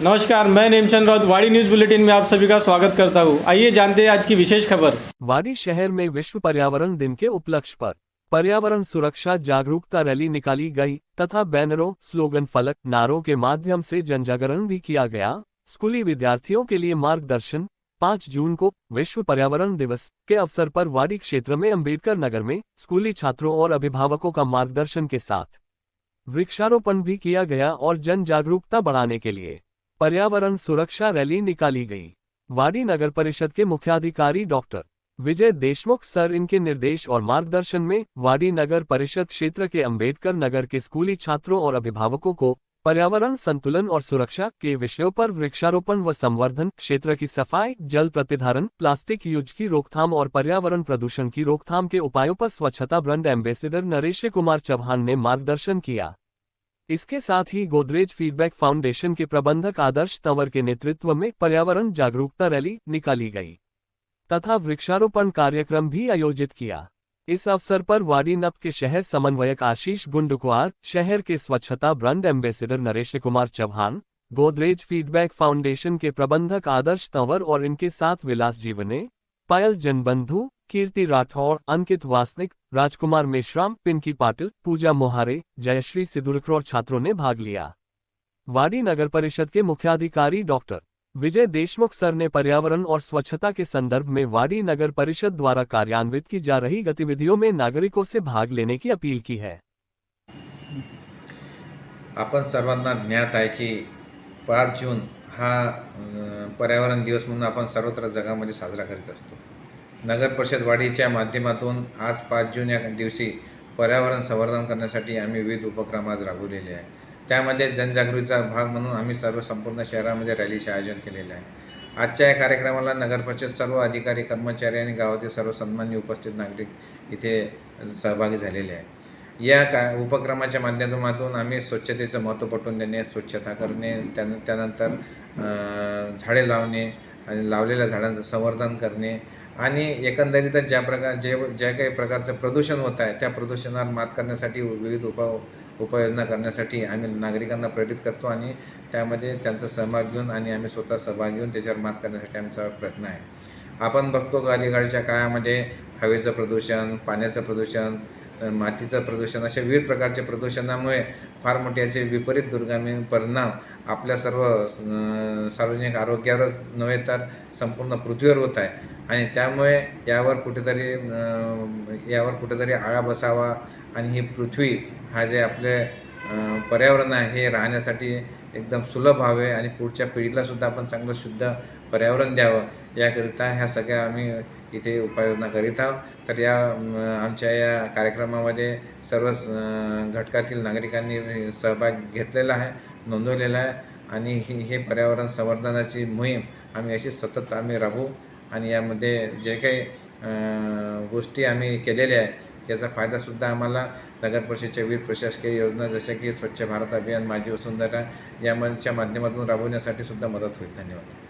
नमस्कार, मैं नेमचंद राउत वाड़ी न्यूज बुलेटिन में आप सभी का स्वागत करता हूं। आइए जानते हैं आज की विशेष खबर। वाड़ी शहर में विश्व पर्यावरण दिन के उपलक्ष्य पर पर्यावरण सुरक्षा जागरूकता रैली निकाली गई तथा बैनरों, स्लोगन फलक, नारों के माध्यम से जनजागरण भी किया गया। स्कूली विद्यार्थियों के लिए मार्गदर्शन। 5 जून को विश्व पर्यावरण दिवस के अवसर पर वाड़ी क्षेत्र में अंबेडकर नगर में स्कूली छात्रों और अभिभावकों का मार्गदर्शन के साथ वृक्षारोपण भी किया गया और जन जागरूकता बढ़ाने के लिए पर्यावरण सुरक्षा रैली निकाली गई। वाड़ी नगर परिषद के मुख्याधिकारी डॉक्टर विजय देशमुख सर इनके निर्देश और मार्गदर्शन में वाड़ी नगर परिषद क्षेत्र के अंबेडकर नगर के स्कूली छात्रों और अभिभावकों को पर्यावरण संतुलन और सुरक्षा के विषयों पर वृक्षारोपण व संवर्धन, क्षेत्र की सफाई, जल प्रतिधारण, प्लास्टिक यूज की रोकथाम और पर्यावरण प्रदूषण की रोकथाम के उपायों पर स्वच्छता ब्रांड एम्बेसडर नरेश कुमार चौहान ने मार्गदर्शन किया। इसके साथ ही गोदरेज फीडबैक फाउंडेशन के प्रबंधक आदर्श तंवर के नेतृत्व में पर्यावरण जागरूकता रैली निकाली गई तथा वृक्षारोपण कार्यक्रम भी आयोजित किया। इस अवसर पर वाड़ी नप के शहर समन्वयक आशीष गुंडकुआर, शहर के स्वच्छता brand ambassador Naresh Kumar Chauhan, Godrej feedback foundation के प्रबंधक आदर्श तंवर और इनके साथ विलास जीवने, पायल जनबंधु, कीर्ति राठौड़, अंकित वासनिक, राजकुमार मेश्राम, पिंकी पाटिल, पूजा मोहारे, जयश्री सिदुरकर और छात्रों ने भाग लिया। वाड़ी नगर परिषद के मुख्याधिकारी डॉक्टर विजय देशमुख सर ने पर्यावरण और स्वच्छता के संदर्भ में वाड़ी नगर परिषद द्वारा कार्यान्वित की जा रही गतिविधियों में नागरिकों से भाग लेने की अपील की है। आपण सर्वांना ज्ञात आहे की 5 जून हा पर्यावरण दिवस म्हणून आपण सर्वत्र जगामध्ये साजरा करीत असतो। नगर परिषद वाडीच्या माध्यमातून आज 5 जून या दिवशी पर्यावरण संवर्धन करण्यासाठी आम्ही विविध उपक्रम आज राबवलेले आहे। त्यामध्ये जनजागृतीचा भाग म्हणून आम्ही संपूर्ण शहरामध्ये रॅलीचे आयोजन केलेले आहे। आजच्या या कार्यक्रमाला नगर परिषद सर्व अधिकारी, कर्मचारी आणि गावातील सर्व सन्माननीय उपस्थित नागरिक इथे सहभागी झालेले आहे। या उपक्रमाच्या माध्यमातून आम्ही स्वच्छतेचं महत्त्व पटवून देणे, स्वच्छता करणे, त्यानंतर झाडे लावणे आणि लावलेल्या झाडांचं संवर्धन करणे आणि एकंदरीतच ज्या काही प्रकारचं प्रदूषण होत आहे त्या प्रदूषणावर मात करण्यासाठी विविध उपाययोजना करण्यासाठी आम्ही नागरिकांना प्रेरित करतो आणि त्यामध्ये त्यांचा सहभाग घेऊन आणि आम्ही स्वतः सहभाग घेऊन त्याच्यावर मात करण्यासाठी आमचा प्रयत्न आहे। आपण बघतो की अलीकडच्या काळामध्ये हवेचं प्रदूषण, पाण्याचं प्रदूषण, मातीचं प्रदूषण अशा विविध प्रकारच्या प्रदूषणामुळे फार मोठे याचे विपरीत दुर्गामी परिणाम आपल्या सर्व सार्वजनिक आरोग्यावरच नव्हे तर संपूर्ण पृथ्वीवर होत आहे आणि त्यामुळे यावर कुठेतरी आळा बसावा आणि ही पृथ्वी हा जे आपले पर्यावरण आहे हे राहण्यासाठी एकदम सुलभ व्हावे आणि पुढच्या पिढीलासुद्धा आपण चांगलं शुद्ध पर्यावरण द्यावं याकरिता ह्या सगळ्या आम्ही इथे उपाययोजना करीत आहोत। तर आमच्या या कार्यक्रमामध्ये सर्व घटकातील नागरिकांनी सहभाग घेतलेला आहे, नोंदवलेला आहे आणि हे पर्यावरण संवर्धनाची मोहीम आम्ही अशी सतत राबवू आणि यामध्ये जे काही गोष्टी आम्ही केलेल्या आहे याचा फायदासुद्धा आम्हाला नगर परिषदेच्या विविध प्रशासकीय योजना जशा की स्वच्छ भारत अभियान, माझी वसुंधरा याच्या माध्यमातून राबवण्यासाठी सुद्धा मदत होईल। धन्यवाद।